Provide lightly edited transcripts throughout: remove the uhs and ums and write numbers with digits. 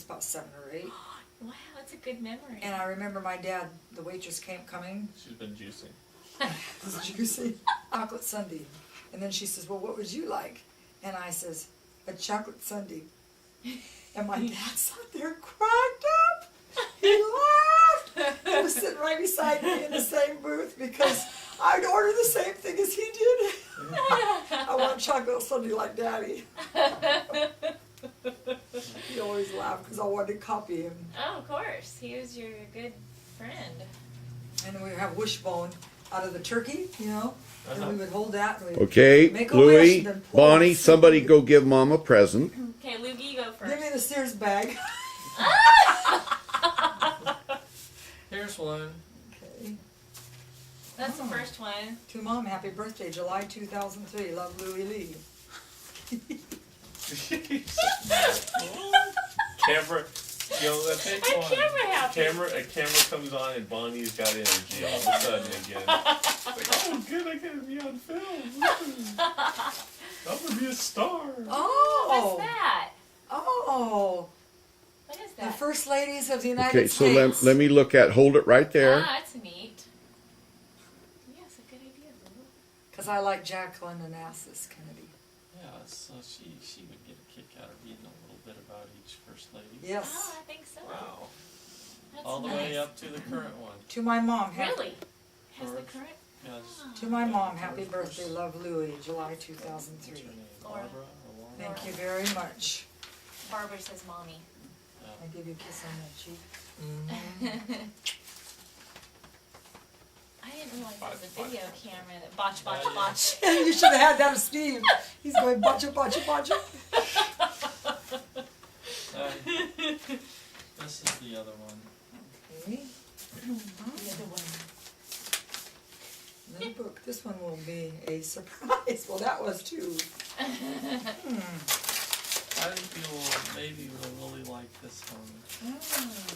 about 7 or 8. Wow, that's a good memory. And I remember my dad, the waitress came coming, She's been juicing. this juicy chocolate sundae. And then she says, well, what would you like? And I says, a chocolate sundae. And my dad sat there cracked up. He laughed. He was sitting right beside me in the same booth because I'd order the same thing as he did. I want chocolate sundae like Daddy. He always laughed because I wanted to copy him. Oh, of course. He was your good friend. And we have wishbone out of the turkey, you know, and we would hold that and we'd Okay, make a wish Louie, and then pull Bonnie, it. somebody go give Mom a present. Okay, Loogie, you go first. Give me the Sears bag. Here's one. Okay. That's the first one. To Mom, happy birthday, July 2003. Love, Louie Lee. Camera, you know, that takes I'm one. camera happy. A camera comes on and Bonnie's got energy all of a sudden again. It's like, oh, good, I gotta be on film. I'm gonna be a star. Oh. What's that? Oh. What is The that? First Ladies of the United Okay, so States. let me look at, hold it right there. Ah, that's neat. Yes, a good idea, Lou. Because I like Jacqueline Onassis Kennedy. Yeah, so she would get a kick out of reading a little bit about each first lady. Yes. Oh, I think so. Wow. That's All the nice. way up to the current one. To my mom, Really? Has the George. current? Yeah, just, to my mom, happy birthday, love, Louie, July 2003. what's her name? Laura. Barbara or Laura? Thank you very much. Barbara says mommy. I give you a kiss on that cheek. I didn't realize there was a video camera that botch. You should have had that of Steve. He's going botcha, botcha, botcha. This is the other one. Okay. The other one. The book. This one will be a surprise. Well, that was too. I think you'll maybe will really like this one.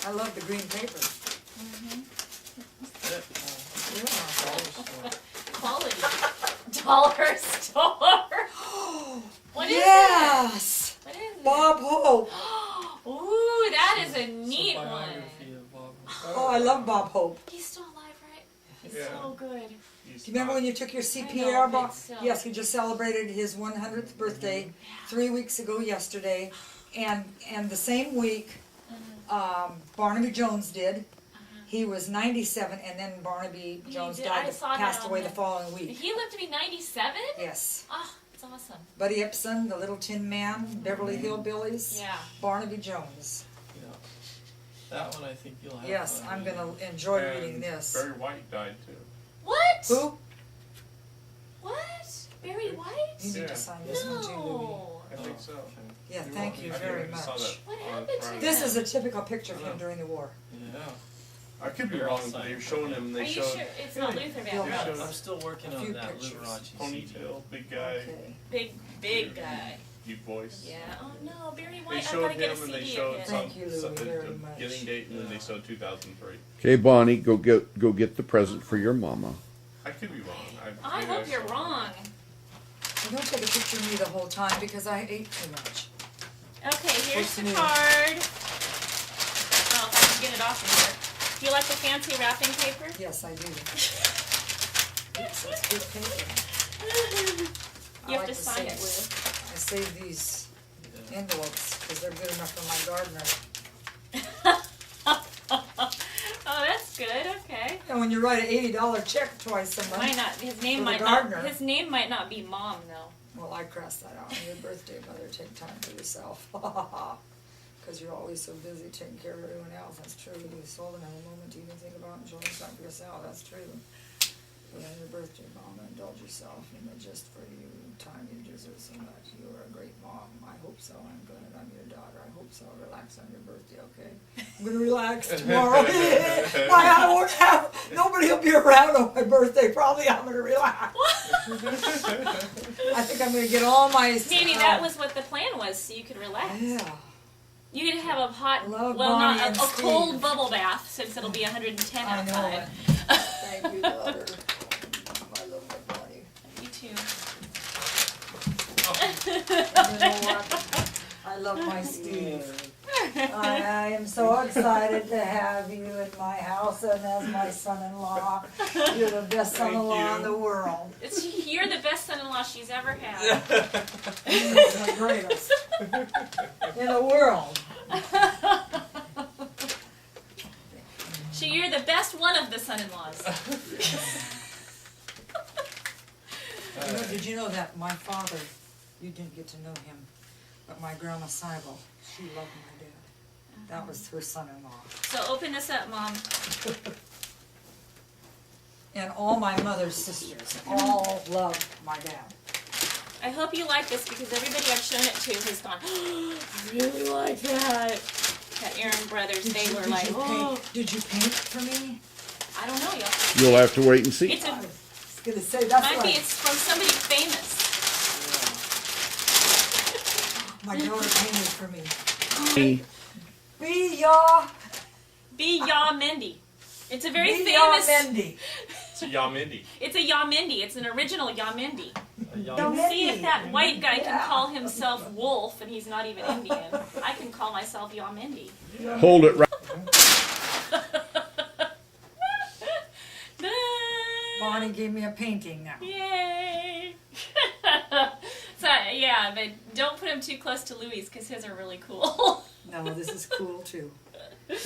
I love the green paper. Yeah, Quality. Dollar store. What is Yes! What is it? Bob Hope. Ooh, that is a it's a neat one. biography of Bob. Oh, I love Bob Hope. He's still alive, right? He's Yeah. so good. Do you remember when you took your I know, CPR, but Bob? still. Yes, he just celebrated his 100th birthday 3 weeks ago yesterday. And the same week, Barnaby Jones did. He was 97, and then Barnaby He Jones did. died, I saw that passed on away the- the following week. He lived to be 97? Yes. Oh, that's awesome. Buddy Epson, the Little Tin Man, Beverly Hillbillies, Yeah. Barnaby Jones. Yeah. That one I think you'll have Yes, fun I'm reading. going to enjoy And reading this. Barry White died too. What? Who? What? Barry White? You need Yeah. to sign this one too, Louie. No. I think so. Yeah, thank you I very never saw much. that What on happened to Friday. This is a typical picture of him during the war. Yeah. I could be They're wrong, all but they've signed. shown him. Are They you showed sure it's not Luther Bill Vandross? Russ. I'm still working A few on that pictures. Liberace ponytail, big guy, Okay. Big guy. deep voice. Yeah. Oh no, Barry They White. I showed gotta get a him and CD they showed of him. Thank you, Louie, some very the much. beginning date, and then they Yeah. showed 2003. Okay, Bonnie, go get the present for your mama. I could be wrong. I maybe hope you're saw it. wrong. Well, don't take a picture of me the whole time because I ate too much. Okay, here's What's the new? card. Oh, if I can get it off of here. Do you like the fancy wrapping paper? Yes, I do. It's good paper. I You have like to sign it, save- Lou. I save these Yeah. envelopes because they're good enough for my gardener. Oh, that's good. Okay. And when you write an $80 check twice a Might month, not. His name For the might not. gardener. His name might not be Mom though. well, I cross that out. On your birthday, mother, take time for yourself. Because you're always so busy taking care of everyone else. That's true. You seldom have a moment to even think about enjoying time for yourself. That's true. But on your birthday, Mama, indulge yourself in the just for you time you deserve so much. You are a great mom. I hope so. I'm glad I'm your daughter. I hope so. Relax on your birthday, okay? I'm gonna relax tomorrow. Why I won't have nobody will be around on my birthday. Probably I'm gonna relax. I think I'm gonna get all my. Maybe that was what the plan was, so you could relax. Yeah. You could have a hot, Love well, not Bonnie and a cold Steve. bubble bath since it'll be 110 I know outside. it. Thank you, daughter. I love my body. You too. Oh, love my Steve. I am so excited to have you in my house and as my son-in-law. You're the best son-in-law in the world. You're the best son-in-law she's ever had. You're the greatest in the world. You're the best one of the son-in-laws. Did you know that my father, you didn't get to know him, but my grandma Sybil, she loved my dad. That was her son-in-law. So open this up, Mom. And all my mother's sisters all loved my dad. I hope you like this because everybody I've shown it to has gone, oh, I really like that. That Aaron Brothers, they were like, oh. Did you paint for me? I don't know, y'all. You'll have to wait and see. It's I a, was gonna say, that's might be, right. it's from somebody famous. My daughter painted for me. Me. Be ya. B. Yaw Mindy. It's a very Be ya famous. Mendy. It's a Yamindi. It's a Yaw Mindy. It's an original Yaw Mindy. Yamindi. See if that white guy can Yeah. call himself Wolf and he's not even Indian. I can call myself Yaw Mindy. Hold it right. Bonnie gave me a painting now. Yay! So yeah, but don't put him too close to Louis because his are really cool. No, this is cool too.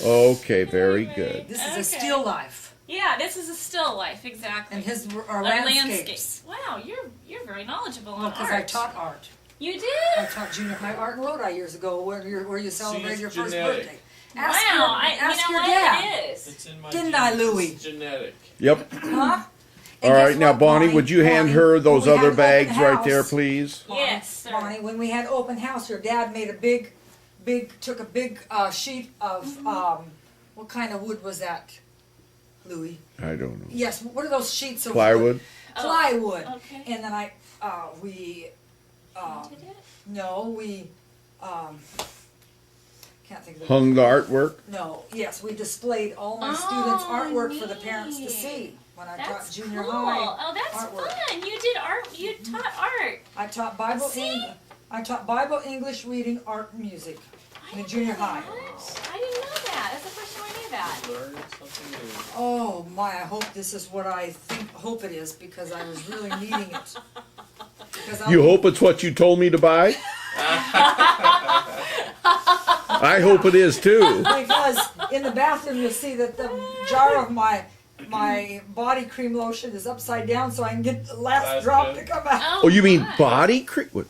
Okay, very Anyway. good. This is a Okay. still life. Yeah, this is a still life, exactly. And his are A landscapes. Wow, you're very knowledgeable Well, on because art. I taught art. You I did? taught junior high art in Lodi years ago, where you celebrate it's your first genetic. birthday. Wow, Ask you your know what? dad. It is. It's in my Didn't genes. I, Louie? It's genetic. Yep. Huh? All And right, guess now what, Bonnie, would you hand Bonnie, her those when we other had bags open right there, house- please? Yes, sir. Bonnie, when we had open house, your dad made a took a big sheet of, what kind of wood was that, Louis? I don't know. Yes, what are those sheets of Plywood? wood? Plywood. Okay. And then we, Did it? no, we, can't think of the. Hung the artwork? No, yes, we displayed all my Oh, students' artwork for the parents to neat. see when I taught That's junior cool. high. Oh, that's artwork. fun. You did art. You taught art. I taught Bible, See? I taught Bible, English, reading, art, and music I in didn't junior know high. that. I didn't know that. That's the first time I knew that. Learn something new. Oh my! I hope this is what I hope it is because I was really needing it. Because You hope it's what you told me to buy? I hope it is too. Because in the bathroom you'll see that the jar of my body cream lotion is upside down, so I can get the last Last drop bit. to come out. Oh, you mean my. body cream? What?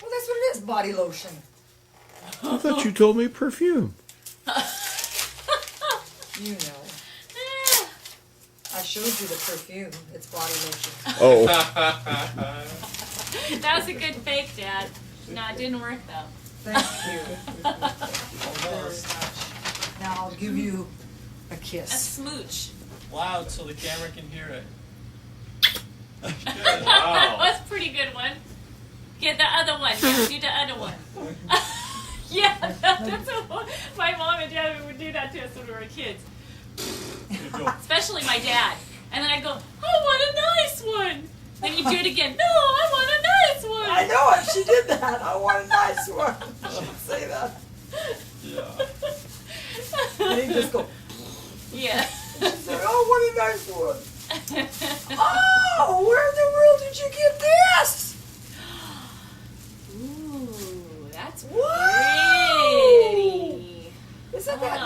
Well, that's what it is, body lotion. I thought you told me perfume. You know, Eh, I showed you the perfume. It's body lotion. Oh, that was a good fake, Dad. No, it didn't work though. Thank you very much. Now I'll give you a A kiss. smooch. Loud so the camera can hear it. That Wow. was a pretty good one. Get the other one. Yeah, do the other one. Yeah, that's what my mom and dad would do that to us when we were kids. Especially my dad. And then I go, I want a nice one. Then you do it again. No, I want a nice one. I know it. She did that. I want a nice one. She'd say that. Yeah. And he'd just go. Yeah. She said, "Oh, what a nice one." Oh, where in the world did you get this? Ooh, that's Whoa. pretty. Isn't Oh, that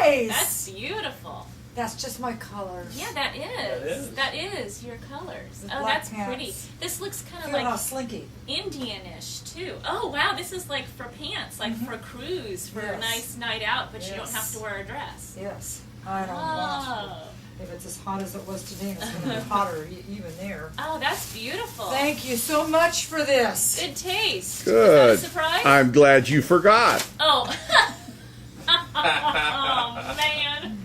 nice? That's beautiful. That's just my colors. Yeah, that is. is. That is your colors. The Oh, black that's pants. pretty. This looks kind of Feel how like slinky. Indian-ish too. Oh wow, this is like for pants, like for a cruise, for a Yes. nice night out, but you don't have Yes. to wear a dress. Yes. I don't want. Oh, If it's as hot as it was today, it's going to be hotter even there. oh, that's beautiful. Thank you so much for this. Good taste. good. Was that a surprise? I'm glad you forgot. Oh. Oh man.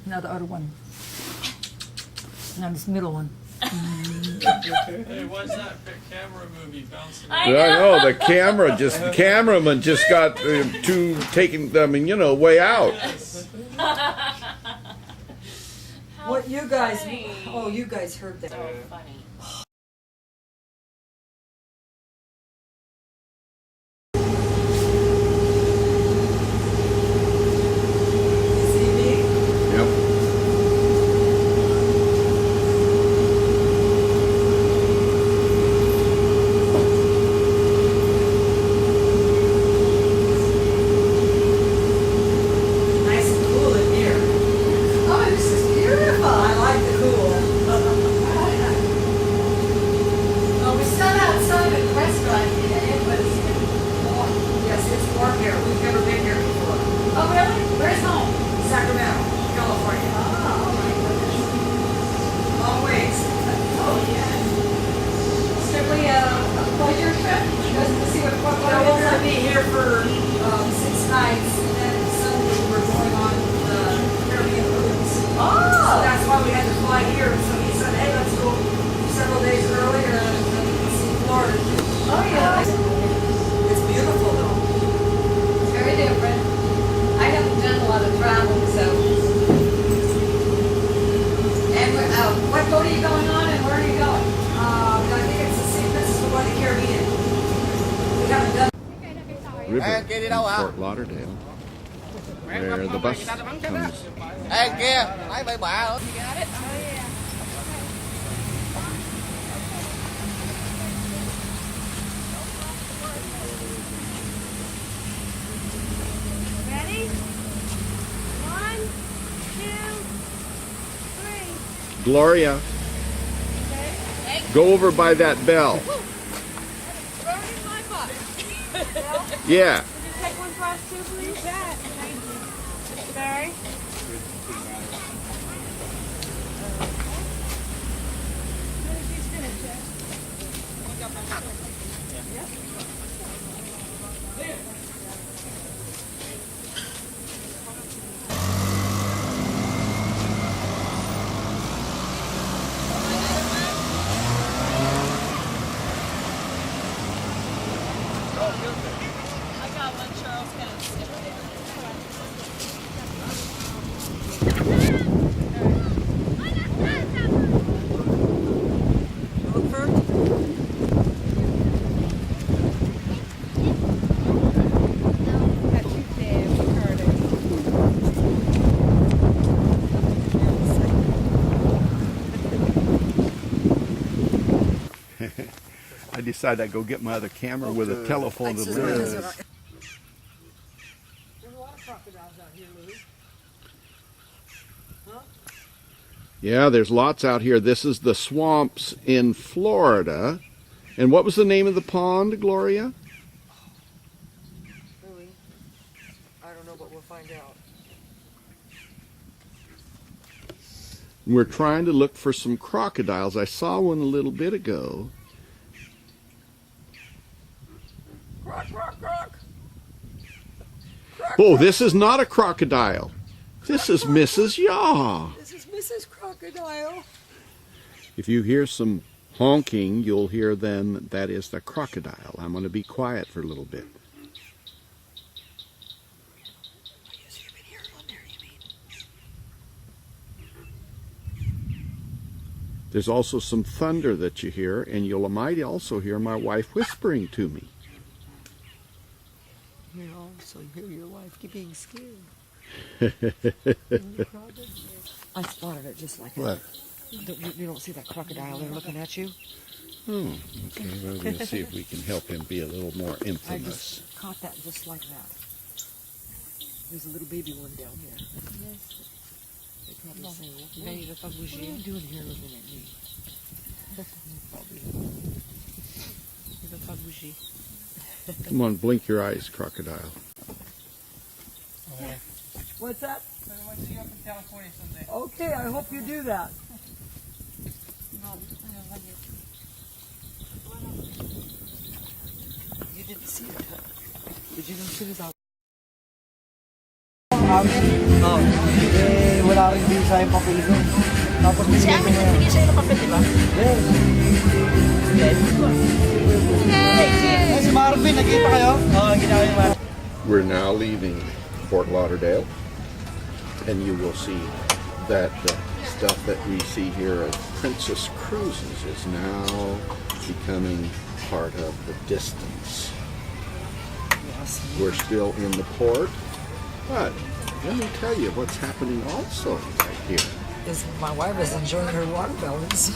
Now the other one. Now this middle one. Hey, what's that camera movie bouncing? I I know the cameraman just got too taken. I mean, way out. Yes. How What you guys? funny. Oh, you guys heard that. So funny. River in Fort Lauderdale, where the bus comes. Ê kia, lái bậy bạ lắm. Ready? 1, 2, 3. Gloria, go over by that bell. Burning my butt. Yeah. Would you take one for us too, please? Thank you. Sorry. I got one, Charles. I decided I'd go get my other camera with a telephone to live. There's a lot of crocodiles out here, Louis. Yeah, there's lots out here. This is the swamps in Florida. And what was the name of the pond, Gloria? Louis, I don't know, but we'll find out. We're trying to look for some crocodiles. I saw one a little bit ago. Croc, croc, croc. Oh, this is not a crocodile. This is Mrs. Yaw. This is Mrs. Crocodile. If you hear some honking, you'll hear then that is the crocodile. I'm going to be quiet for a little bit. There's also some thunder that you hear, and you might also hear my wife whispering to me. You know, so you hear your wife being scared. I spotted it just like What? that. You don't see that crocodile there looking at you? Oh, okay. We're going to see if we can help him be a little more I infamous. just caught that just like that. There's a little baby one down here. Yes. They probably say, what are you doing here looking at me? Come on, blink your eyes, crocodile. What's that? I want to see you up in California someday. Okay, I hope you do that. You didn't see it, huh? Did you see it out? Wala rin din sa'yo papel doon. Tapos Si Amin nagbigay sa'yo ng papel, di ba? si Marvin, nakita kayo? Oo, ginawa yung Marvin. We're now leaving Fort Lauderdale, and you will see that the stuff that we see here at Princess Cruises is now becoming part of the distance. Yes. We're still in the port, but let me tell you what's happening also right here. My wife is enjoying her watermelons.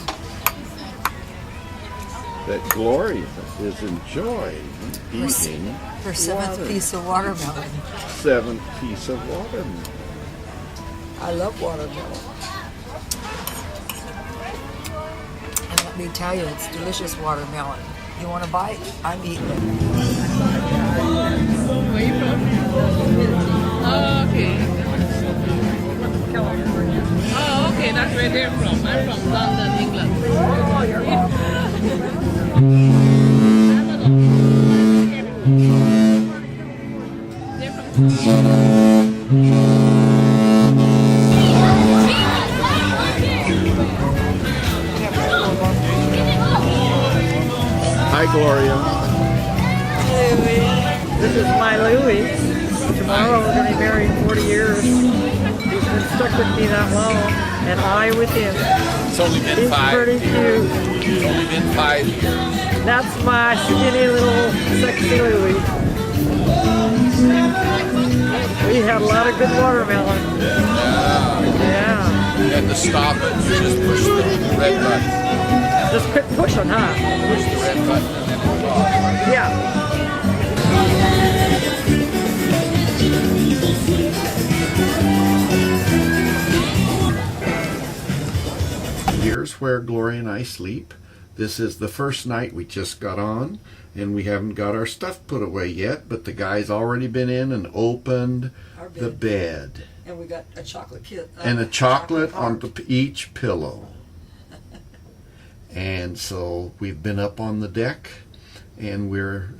That Gloria is enjoying eating Her seventh piece of watermelon. seventh piece of watermelon. I love watermelon. And let me tell you, it's delicious watermelon. You want a bite? I'm eating it. Where you from? Oh, okay. California. Oh, okay, that's where they're from. I'm from London, England. Oh, you're They're from Hi, Gloria. This is my Louis. Tomorrow we're going to be married 40 years. He's been stuck with me that long, and I with him. It's only been He's pretty cute. It's only been 5 years. That's my skinny little sexy Louis. We had a lot of good watermelon. Yeah. You had to stop it. You just push the red button. Just quit pushing, huh? Push the red button and then it goes. Yeah. Here's where Gloria and I sleep. This is the first night we just got on, and we haven't got our stuff put away yet, but the guy's already been in and opened Our the bed. bed. And we got a chocolate kit. And a chocolate on heart. each pillow. And so we've been up on the deck, and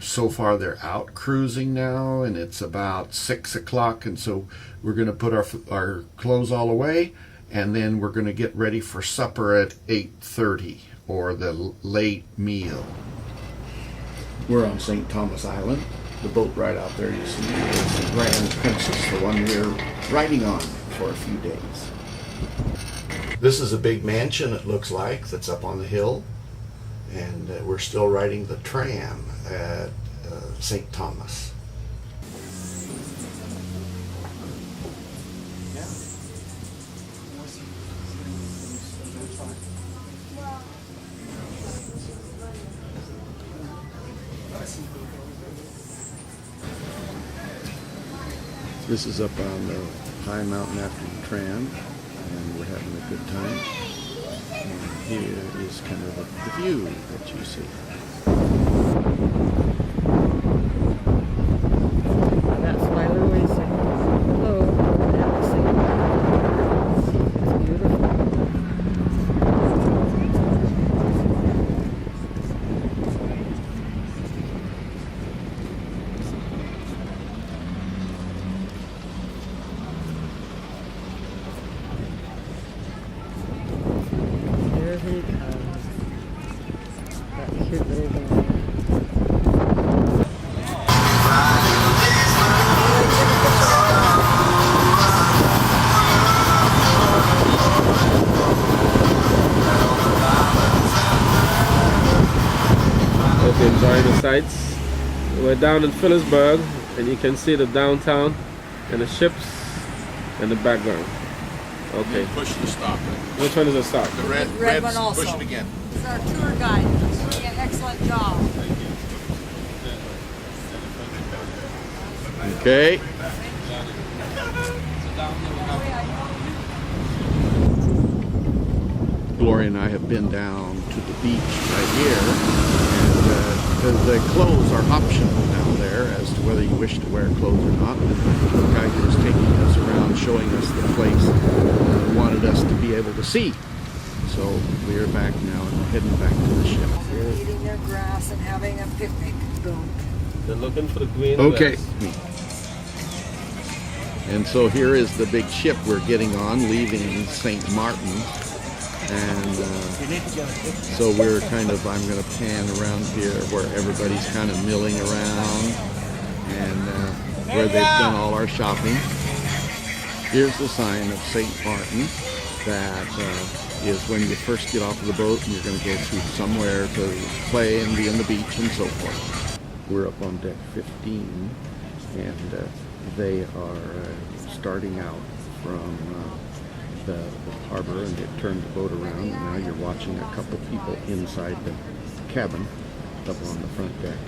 so far they're out cruising now, and it's about 6 o'clock, and so we're going to put our clothes all away, and then we're going to get ready for supper at 8:30, or the late meal. We're on St. Thomas Island. The boat right out there you see is the Grand Princess, the one we're riding on for a few days. This is a big mansion, it looks like, that's up on the hill, and we're still riding the tram at St. Thomas. This is up on the high mountain after the tram, and we're having a good time. And here is kind of the view that you see. That's my Louis saying hello. Have a seat. It's beautiful. Here he comes. That cute little guy. Hope you enjoy the sights. We're down in Phillipsburg, and you can see the downtown and the ships in the background. Okay. Push the stop. Which one is the stop? The red one also. push it again. He's our tour guide. He's doing an excellent job. Okay. Gloria and I have been down to the beach right here, and the clothes are optional down there as to whether you wish to wear clothes or not. And the guy who was taking us around, showing us the place, wanted us to be able to see. So we are back now and heading back to the ship. They're eating their grass and having a picnic. Boom. They're looking for the green. Okay. And so here is the big ship we're getting on, leaving St. Martin. And so we're kind of, I'm going to pan around here where everybody's kind of milling around and where they've done all our shopping. Here's the sign of St. Martin that is when you first get off of the boat and you're going to go to somewhere to play and be on the beach and so forth. We're up on deck 15 and they are starting out from the harbor, and they've turned the boat around, and now you're watching a couple people inside the cabin up on the front deck,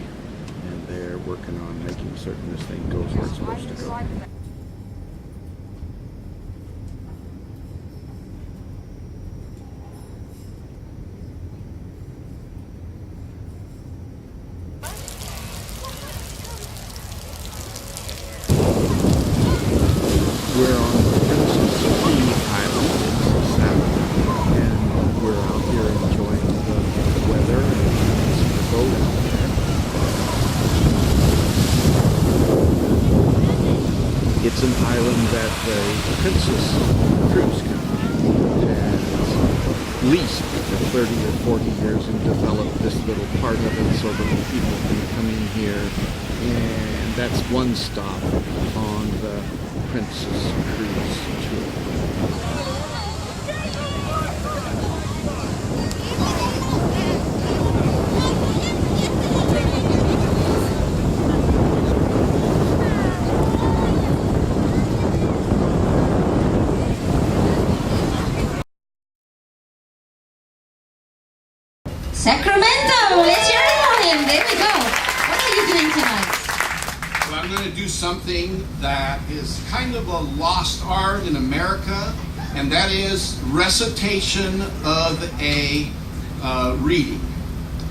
and they're working on making certain this thing goes where it's supposed to go. We're on the Princess Queen Island in Saturday, and we're out here enjoying the weather and see the boat out there. It's an island that the Princess Cruise Company has leased for 30 or 40 years and developed this little part of it so that people can come in here, and that's one stop on the Princess Cruise Tour. Sacramento. Let's hear it for him. There we go. What are you doing tonight? Well, I'm going to do something that is kind of a lost art in America, and that is recitation of a reading.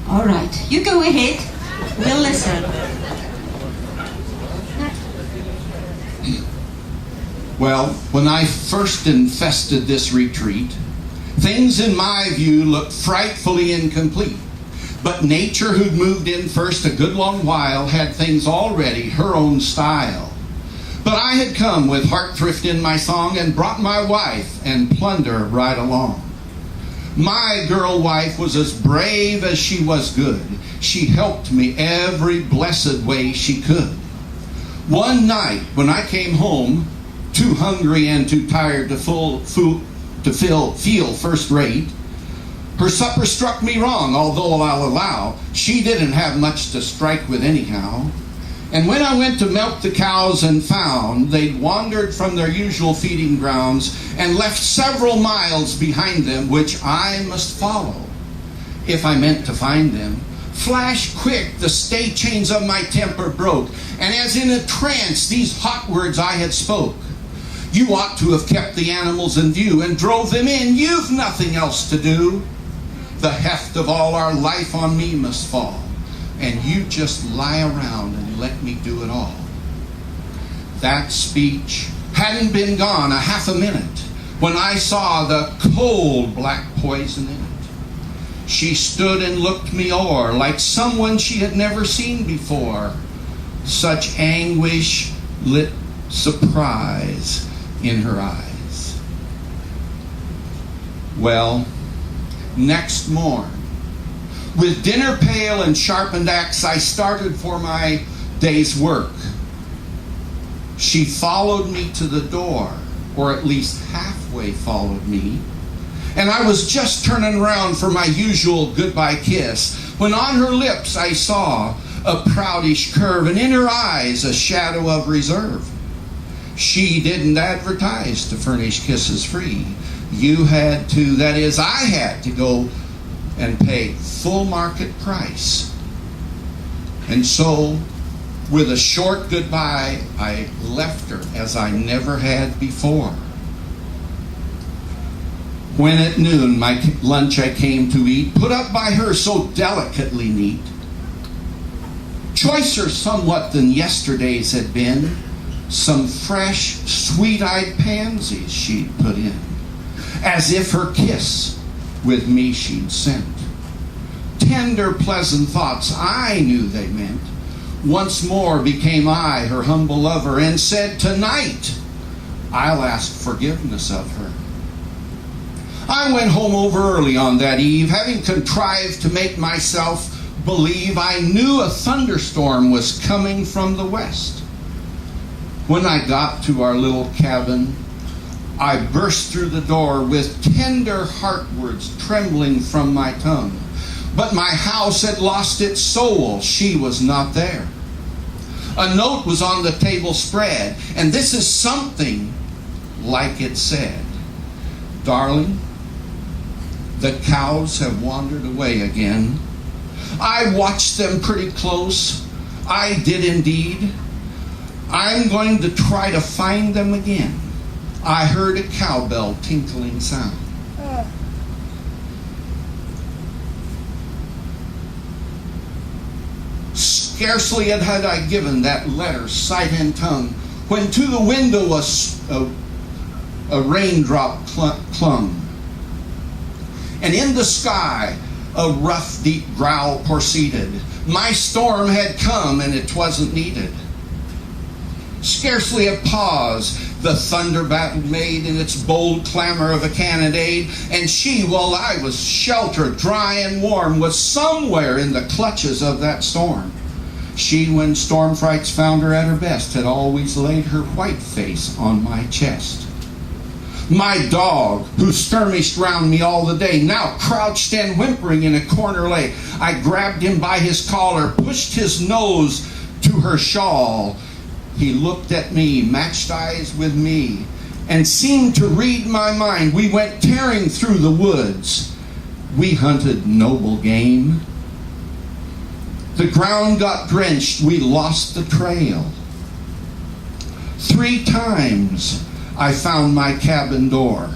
All right, you go ahead. We'll listen. Well, when I first infested this retreat, things in my view looked frightfully incomplete. But nature, who'd moved in first a good long while, had things already her own style. But I had come with heart thrift in my song and brought my wife and plunder right along. My girl wife was as brave as she was good. She helped me every blessed way she could. One night when I came home, too hungry and too tired to feel first rate, her supper struck me wrong, although I'll allow she didn't have much to strike with anyhow. And when I went to milk the cows and found they'd wandered from their usual feeding grounds and left several miles behind them, which I must follow if I meant to find them, flash quick the stay chains of my temper broke, and as in a trance these hot words I had spoke. You ought to have kept the animals in view and drove them in. You've nothing else to do. The heft of all our life on me must fall, and you just lie around and let me do it all. That speech hadn't been gone a half a minute when I saw the cold black poison in it. She stood and looked me o'er like someone she had never seen before. Such anguish lit surprise in her eyes. Well, next morn, with dinner pail and sharpened axe, I started for my day's work. She followed me to the door, or at least halfway followed me, and I was just turning around for my usual goodbye kiss when on her lips I saw a proudish curve, and in her eyes a shadow of reserve. She didn't advertise to furnish kisses free. You had to, that is, I had to go and pay full market price. And so, with a short goodbye, I left her as I never had before. When at noon my lunch I came to eat, put up by her so delicately neat, choicer somewhat than yesterday's had been, some fresh, sweet-eyed pansies she'd put in, as if her kiss with me she'd sent. Tender, pleasant thoughts I knew they meant. Once more became I her humble lover, and said, tonight I'll ask forgiveness of her. I went home over early on that eve, having contrived to make myself believe I knew a thunderstorm was coming from the west. When I got to our little cabin, I burst through the door with tender heart words trembling from my tongue. But my house had lost its soul. She was not there. A note was on the table spread, and this is something like it said. Darling, the cows have wandered away again. I watched them pretty close. I did indeed. I'm going to try to find them again. I heard a cowbell tinkling sound. Scarcely had I given that letter sight and tongue when to the window a raindrop clung. And in the sky a rough deep growl proceeded. My storm had come and it wasn't needed. Scarcely a pause the thunder bat made in its bold clamor of a cannonade, and she, while I was sheltered, dry and warm, was somewhere in the clutches of that storm. She, when storm frights found her at her best, had always laid her white face on my chest. My dog, who skirmished round me all the day, now crouched and whimpering in a corner lay. I grabbed him by his collar, pushed his nose to her shawl. He looked at me, matched eyes with me, and seemed to read my mind. We went tearing through the woods. we hunted noble game. The ground got drenched, we lost the trail. 3 times I found my cabin door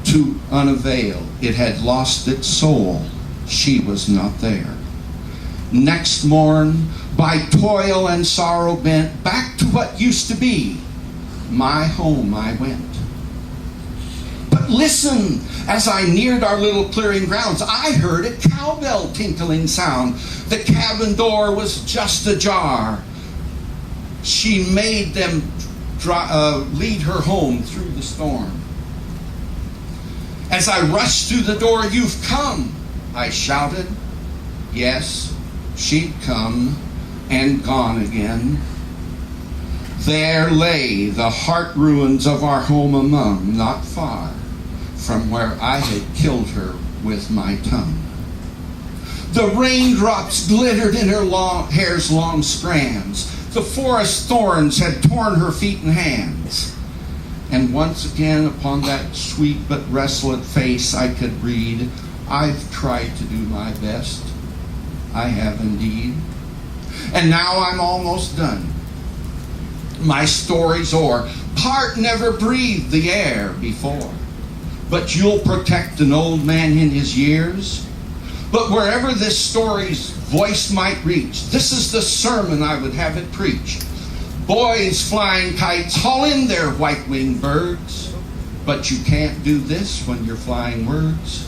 to unavail. It had lost its soul, she was not there. Next morn, by toil and sorrow bent, back to what used to be my home I went. But listen, as I neared our little clearing grounds, I heard a cowbell tinkling sound. The cabin door was just ajar. She made them lead her home through the storm. As I rushed through the door, "You've come," I shouted. Yes, she'd come and gone again. There lay the heart ruins of our home among, not far from where I had killed her with my tongue. The raindrops glittered in her hair's long strands. The forest thorns had torn her feet and hands. And once again upon that sweet but resolute face I could read, "I've tried to do my best. I have indeed. And now I'm almost done. My story's o'er. Part never breathed the air before. But you'll protect an old man in his years. But wherever this story's voice might reach, this is the sermon I would have it preach. Boys flying kites, haul in their white-winged birds. But you can't do this when you're flying words.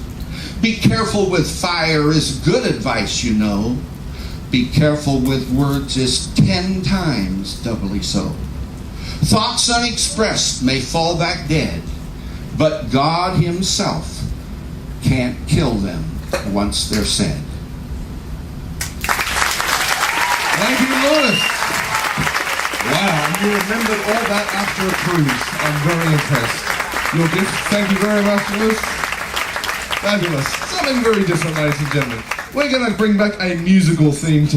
Be careful with fire is good advice, you know. Be careful with words is 10 times doubly so. Thoughts unexpressed may fall back dead, but God himself can't kill them once they're said. Thank you, Lewis. Wow, and you remembered all that after a cruise. I'm very impressed. Your gift, thank you very much, Lewis. Fabulous. Something very different, ladies and gentlemen. We're going to bring back a musical theme to